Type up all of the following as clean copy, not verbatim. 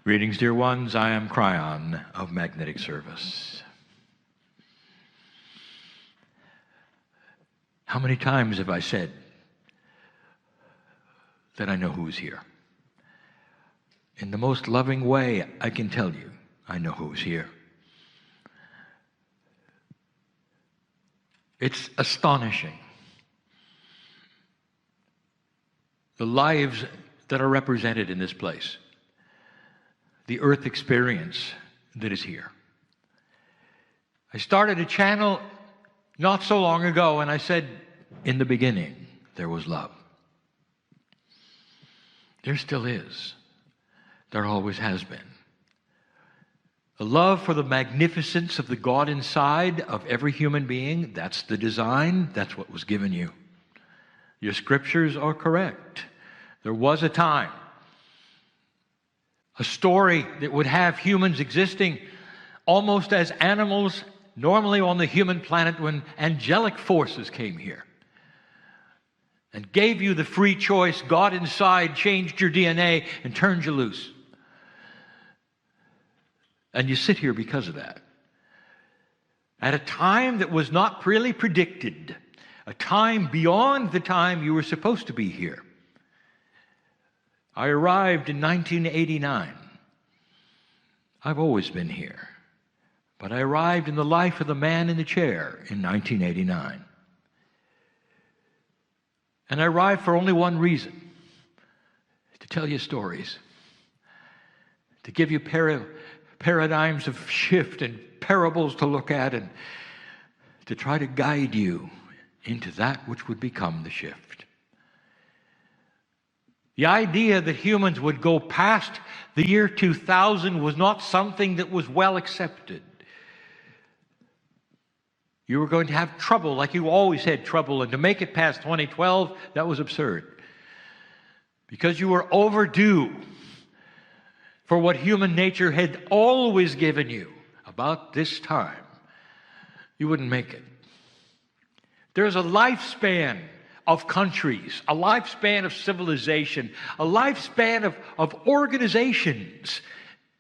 Greetings, dear ones. I am Kryon of Magnetic Service. How many times have I said that I know who's here? In the most loving way, I can tell you, I know who's here. It's astonishing. The lives that are represented in this place. The earth experience that is here. I started a channel not so long ago, and I said, in the beginning, there was love. There still is. There always has been. A love for the magnificence of the God inside of every human being. That's the design. That's what was given you. Your scriptures are correct. There was a time, a story that would have humans existing almost as animals normally on the human planet when angelic forces came here and gave you the free choice. God inside changed your DNA and turned you loose. And you sit here because of that. At a time that was not really predicted, a time beyond the time you were supposed to be here. I arrived in 1989. I've always been here. But I arrived in the life of the man in the chair in 1989. And I arrived for only one reason. To tell you stories. To give you paradigms of shift and parables to look at, and to try to guide you into that which would become the shift. The idea that humans would go past the year 2000 was not something that was well accepted. You were going to have trouble, like you always had trouble, and to make it past 2012, that was absurd. Because you were overdue for what human nature had always given you. About this time, you wouldn't make it. There's a lifespan of countries, a lifespan of civilization, a lifespan of organizations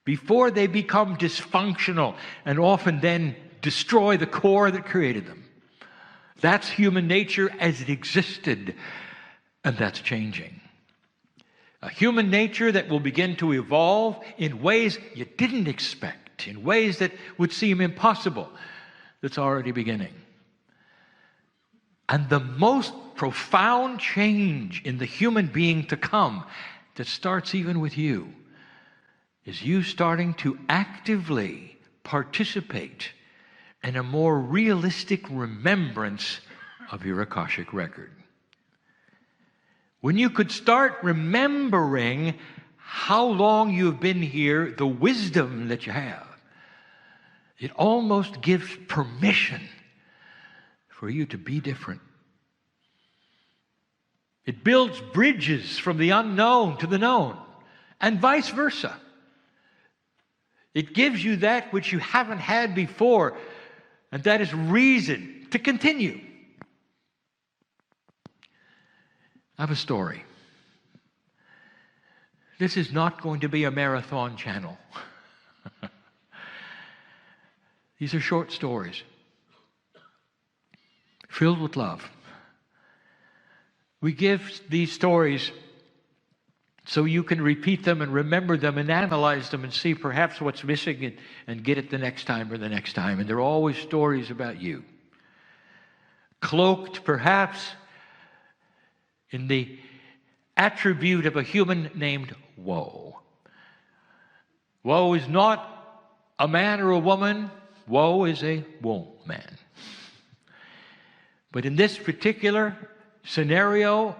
before they become dysfunctional and often then destroy the core that created them. That's human nature as it existed, and that's changing. A human nature that will begin to evolve in ways you didn't expect, in ways that would seem impossible, that's already beginning. And the most profound change in the human being to come, that starts even with you, is you starting to actively participate in a more realistic remembrance of your Akashic record. When you could start remembering how long you've been here, the wisdom that you have, it almost gives permission for you to be different. It builds bridges from the unknown to the known, and vice versa. It gives you that which you haven't had before, and that is reason to continue. I have a story. This is not going to be a marathon channel. These are short stories filled with love. We give these stories so you can repeat them and remember them and analyze them and see perhaps what's missing and get it the next time or the next time. And they're always stories about you. Cloaked perhaps in the attribute of a human named woe. Woe is not a man or a woman. Woe is a woman. But in this particular scenario,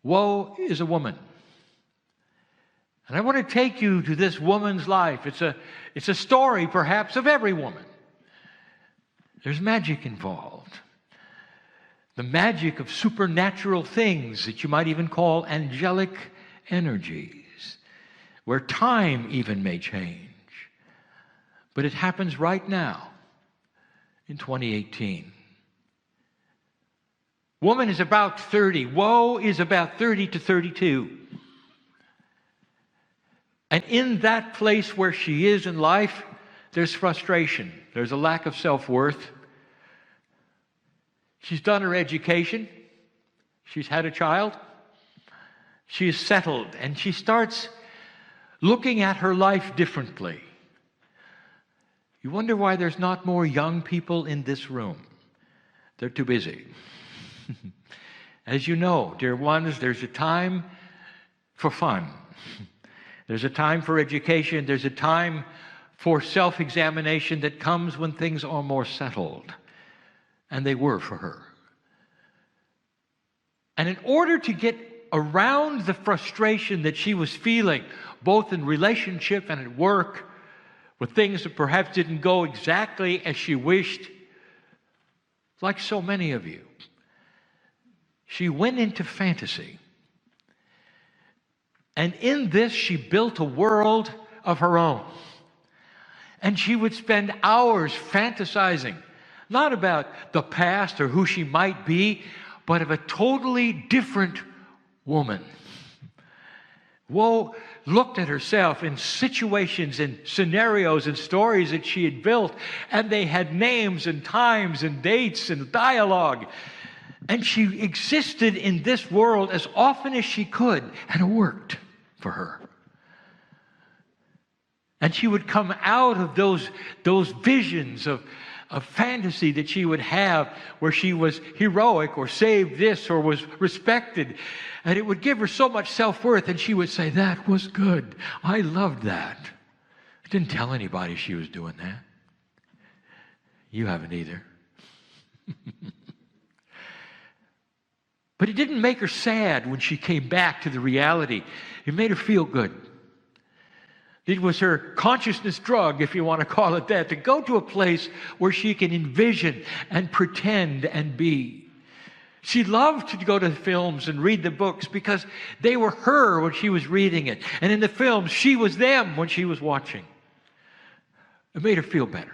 woe is a woman. And I want to take you to this woman's life. It's a story, perhaps, of every woman. There's magic involved. The magic of supernatural things that you might even call angelic energies, where time even may change. But it happens right now in 2018. Woman is about 30. Woe is about 30 to 32. And in that place where she is in life, there's frustration. There's a lack of self-worth. She's done her education. She's had a child. She is settled, and she starts looking at her life differently. You wonder why there's not more young people in this room. They're too busy. As you know, dear ones, there's a time for fun. There's a time for education. There's a time for self-examination that comes when things are more settled. And they were for her. And in order to get around the frustration that she was feeling, both in relationship and at work, with things that perhaps didn't go exactly as she wished, like so many of you, she went into fantasy. And in this, she built a world of her own. And she would spend hours fantasizing, not about the past or who she might be, but of a totally different woman. Woe looked at herself in situations and scenarios and stories that she had built, and they had names and times and dates and dialogue. And she existed in this world as often as she could, and it worked for her. And she would come out of those visions of fantasy that she would have where she was heroic or saved this or was respected. And it would give her so much self-worth, and she would say, that was good. I loved that. I didn't tell anybody she was doing that. You haven't either. But it didn't make her sad when she came back to the reality. It made her feel good. It was her consciousness drug, if you want to call it that, to go to a place where she can envision and pretend and be. She loved to go to the films and read the books because they were her when she was reading it. And in the films, she was them when she was watching. It made her feel better.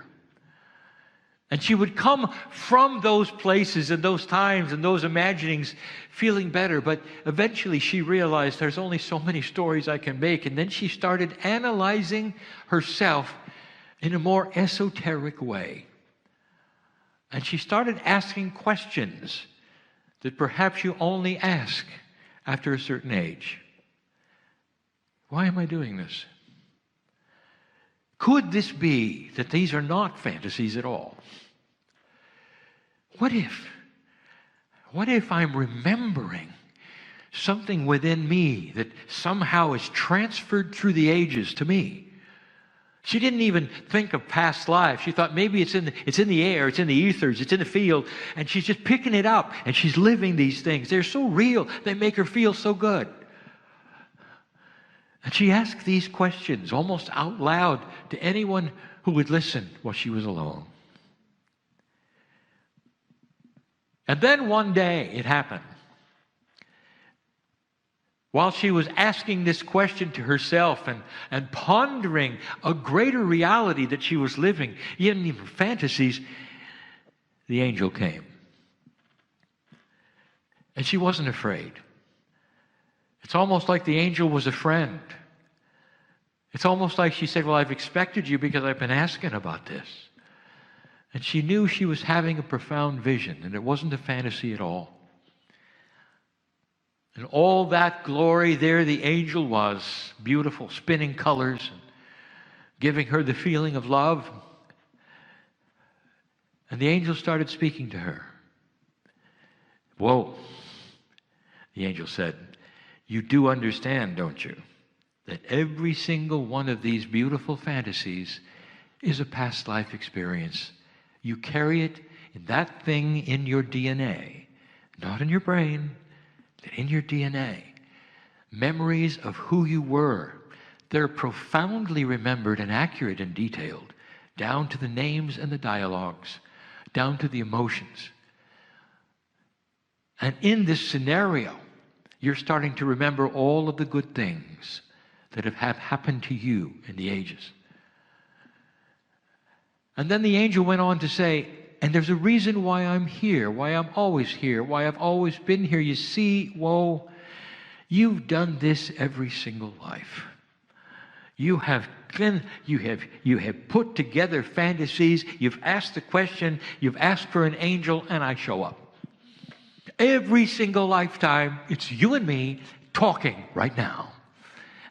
And she would come from those places and those times and those imaginings feeling better. But eventually she realized there's only so many stories I can make. And then she started analyzing herself in a more esoteric way. And she started asking questions that perhaps you only ask after a certain age. Why am I doing this? Could this be that these are not fantasies at all? What if I'm remembering something within me that somehow is transferred through the ages to me? She didn't even think of past life. She thought maybe it's in the air, it's in the ethers, it's in the field, and she's just picking it up, and she's living these things. They're so real, they make her feel so good. And she asked these questions almost out loud to anyone who would listen while she was alone. And then one day it happened. While she was asking this question to herself and pondering a greater reality that she was living, even fantasies, the angel came. And she wasn't afraid. It's almost like the angel was a friend. It's almost like she said, well, I've expected you because I've been asking about this. And she knew she was having a profound vision, and it wasn't a fantasy at all. And all that glory, there the angel was, beautiful, spinning colors, and giving her the feeling of love. And the angel started speaking to her. Whoa, the angel said, you do understand, don't you, that every single one of these beautiful fantasies is a past life experience. You carry it in that thing in your DNA, not in your brain, but in your DNA. Memories of who you were. They're profoundly remembered and accurate and detailed, down to the names and the dialogues, down to the emotions. And in this scenario, you're starting to remember all of the good things that have happened to you in the ages. And then the angel went on to say, and there's a reason why I'm here, why I'm always here, why I've always been here. You see, whoa, you've done this every single life. You have put together fantasies. You've asked the question. You've asked for an angel, and I show up. Every single lifetime, it's you and me talking right now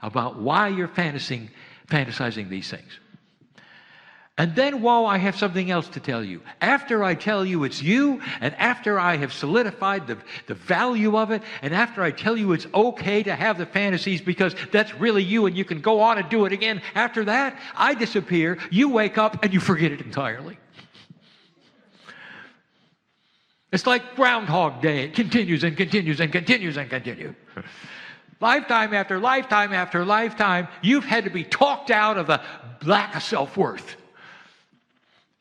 about why you're fantasizing these things. And then, whoa, I have something else to tell you. After I tell you it's you, and after I have solidified the value of it, and after I tell you it's okay to have the fantasies because that's really you and you can go on and do it again, after that, I disappear, you wake up, and you forget it entirely. It's like Groundhog Day. It continues and continues and continues and continues. Lifetime after lifetime after lifetime, you've had to be talked out of a lack of self-worth.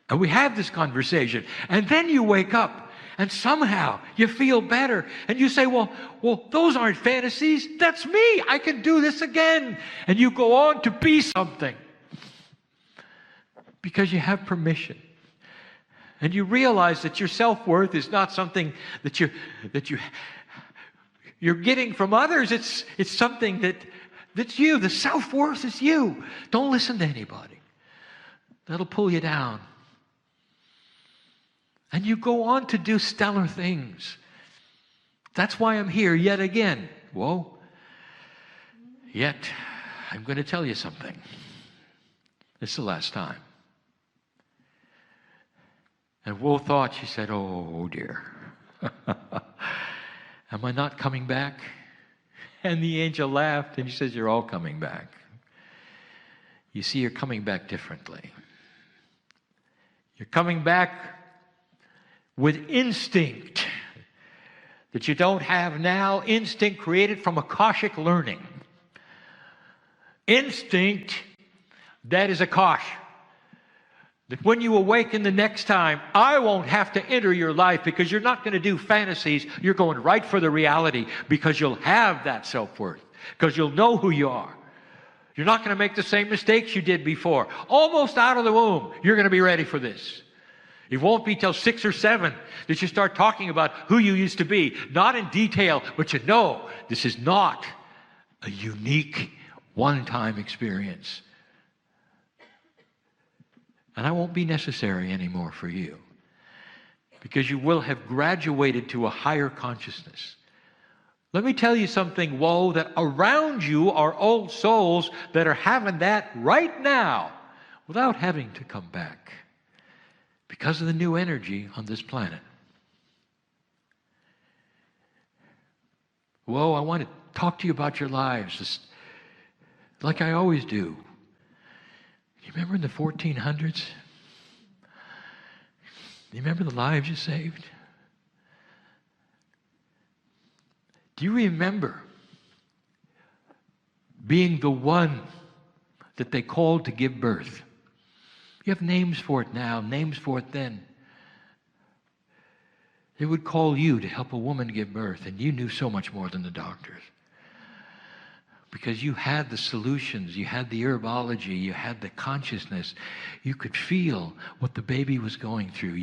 And we have this conversation. And then you wake up and somehow you feel better. And you say, well, those aren't fantasies. That's me. I can do this again. And you go on to be something. Because you have permission. And you realize that your self-worth is not something that you're getting from others. It's something that's you. The self-worth is you. Don't listen to anybody. That'll pull you down. And you go on to do stellar things. That's why I'm here yet again. Whoa. Yet, I'm going to tell you something. This is the last time. And Woe thought, she said, oh dear. Am I not coming back? And the angel laughed and he says, you're all coming back. You see, you're coming back differently. You're coming back with instinct that you don't have now, instinct created from Akashic learning. Instinct that is Akash. That when you awaken the next time, I won't have to enter your life because you're not going to do fantasies. You're going right for the reality because you'll have that self-worth, because you'll know who you are. You're not going to make the same mistakes you did before. Almost out of the womb, you're going to be ready for this. It won't be till 6 or 7 that you start talking about who you used to be. Not in detail, but you know this is not a unique one-time experience. And I won't be necessary anymore for you because you will have graduated to a higher consciousness. Let me tell you something, Woe, that around you are old souls that are having that right now without having to come back because of the new energy on this planet. Woe, I want to talk to you about your lives just like I always do. You remember in the 1400s? You remember the lives you saved? Do you remember being the one that they called to give birth? You have names for it now, names for it then. They would call you to help a woman give birth, and you knew so much more than the doctors. Because you had the solutions, you had the herbology, you had the consciousness. You could feel what the baby was going through.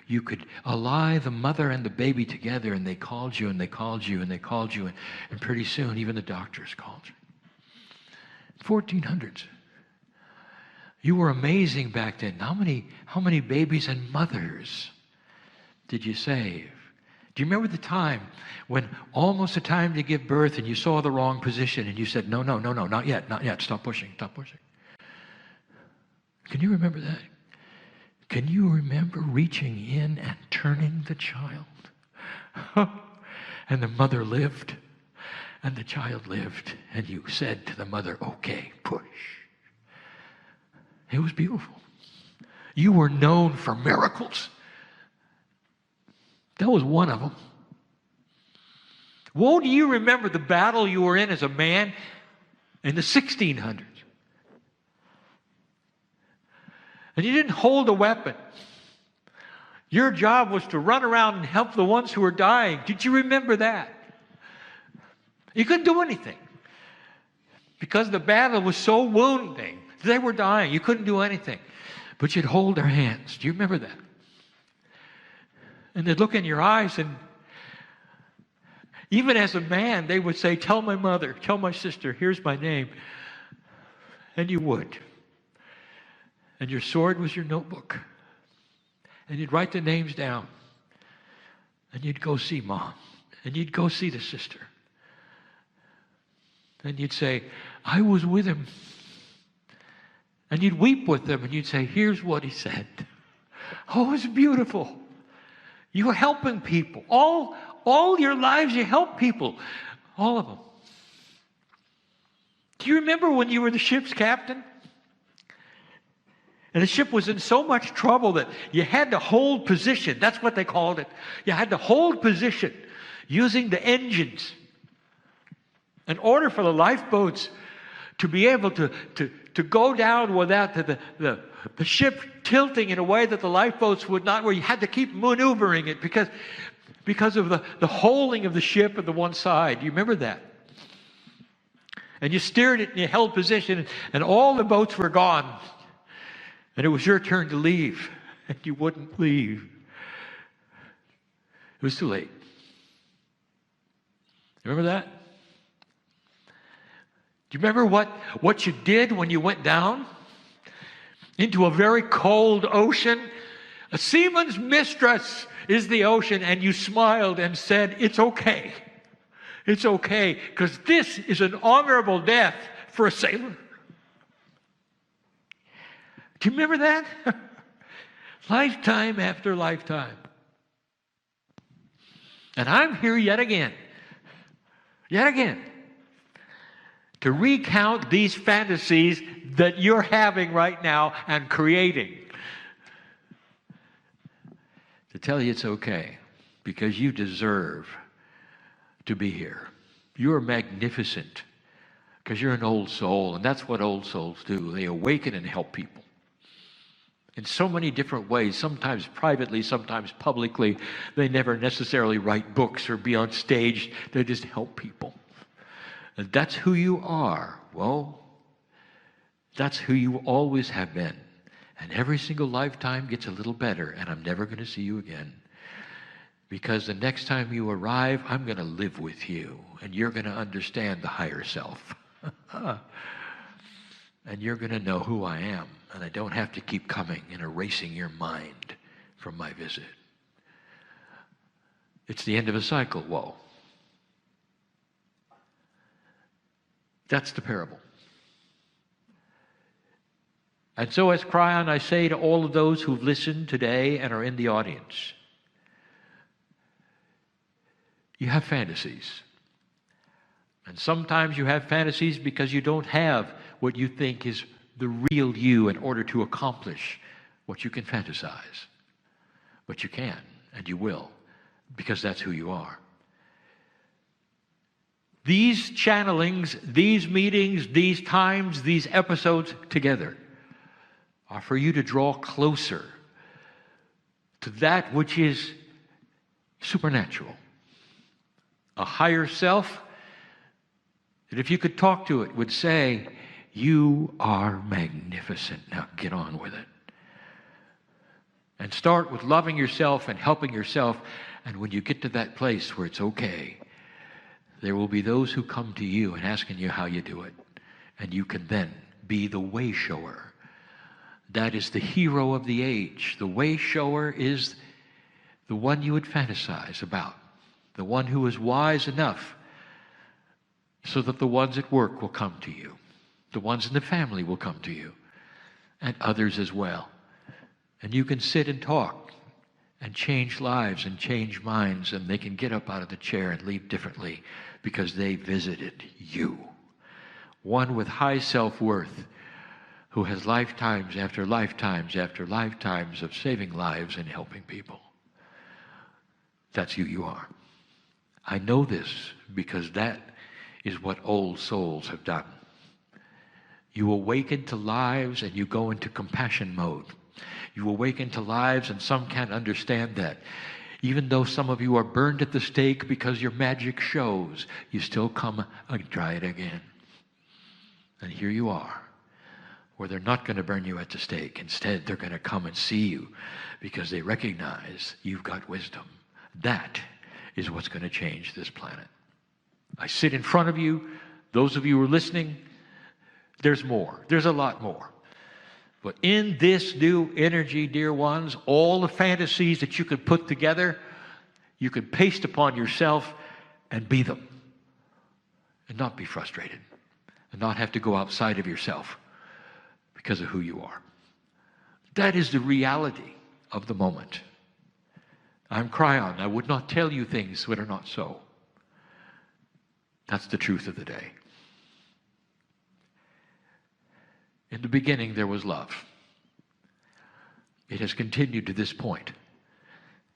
You could ally the mother and the baby together, and they called you, and they called you, and they called you, and pretty soon even the doctors called you. 1400s. You were amazing back then. How many babies and mothers did you save? Do you remember the time when almost the time to give birth and you saw the wrong position and you said, no, not yet, stop pushing. Can you remember that? Can you remember reaching in and turning the child? And the mother lived and the child lived and you said to the mother, okay, push. It was beautiful. You were known for miracles. That was one of them. Woe, do you remember the battle you were in as a man in the 1600s? And you didn't hold a weapon. Your job was to run around and help the ones who were dying. Did you remember that? You couldn't do anything. Because the battle was so wounding. They were dying. You couldn't do anything. But you'd hold their hands. Do you remember that? And they'd look in your eyes, and even as a man, they would say, tell my mother, tell my sister, here's my name. And you would. And your sword was your notebook. And you'd write the names down. And you'd go see Mom. And you'd go see the sister. And you'd say, I was with him. And you'd weep with them. And you'd say, here's what he said. Oh, it's beautiful. You're helping people. All your lives you help people. All of them. Do you remember when you were the ship's captain? And the ship was in so much trouble that you had to hold position. That's what they called it. You had to hold position using the engines in order for the lifeboats to be able to go down without the ship tilting in a way that the lifeboats would not, where you had to keep maneuvering it because of the holding of the ship at the one side. Do you remember that? And you steered it and you held position and all the boats were gone. And it was your turn to leave. And you wouldn't leave. It was too late. Remember that? Do you remember what you did when you went down into a very cold ocean? A seaman's mistress is the ocean, and you smiled and said, it's okay. It's okay, because this is an honorable death for a sailor. Do you remember that? Lifetime after lifetime. And I'm here yet again, to recount these fantasies that you're having right now and creating. To tell you it's okay, because you deserve to be here. You're magnificent, because you're an old soul, and that's what old souls do. They awaken and help people. In so many different ways, sometimes privately, sometimes publicly. They never necessarily write books or be on stage. They just help people. And that's who you are. Well, that's who you always have been. And every single lifetime gets a little better, and I'm never going to see you again. Because the next time you arrive, I'm going to live with you, and you're going to understand the higher self. And you're going to know who I am, and I don't have to keep coming and erasing your mind from my visit. It's the end of a cycle. Whoa. That's the parable. And so as Kryon, I say to all of those who've listened today and are in the audience, you have fantasies. And sometimes you have fantasies because you don't have what you think is the real you in order to accomplish what you can fantasize. But you can, and you will, because that's who you are. These channelings, these meetings, these times, these episodes together are for you to draw closer to that which is supernatural. A higher self that if you could talk to it would say, you are magnificent. Now get on with it. And start with loving yourself and helping yourself. And when you get to that place where it's okay, there will be those who come to you and asking you how you do it. And you can then be the way shower. That is the hero of the age. The way shower is the one you would fantasize about. The one who is wise enough so that the ones at work will come to you. The ones in the family will come to you. And others as well. And you can sit and talk and change lives and change minds, and they can get up out of the chair and leave differently because they visited you. One with high self-worth who has lifetimes after lifetimes after lifetimes of saving lives and helping people. That's who you are. I know this because that is what old souls have done. You awaken to lives and you go into compassion mode. You awaken to lives, and some can't understand that. Even though some of you are burned at the stake because your magic shows, you still come and try it again. And here you are, where they're not going to burn you at the stake. Instead, they're going to come and see you because they recognize you've got wisdom. That is what's going to change this planet. I sit in front of you, those of you who are listening, There's more. There's a lot more. But in this new energy, dear ones, all the fantasies that you could put together, you could paste upon yourself and be them. And not be frustrated. And not have to go outside of yourself because of who you are. That is the reality of the moment. I'm Kryon. I would not tell you things that are not so. That's the truth of the day. In the beginning, there was love. It has continued to this point,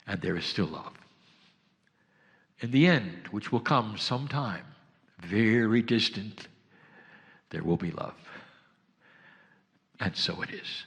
and there is still love. In the end, which will come sometime, very distant, there will be love. And so it is.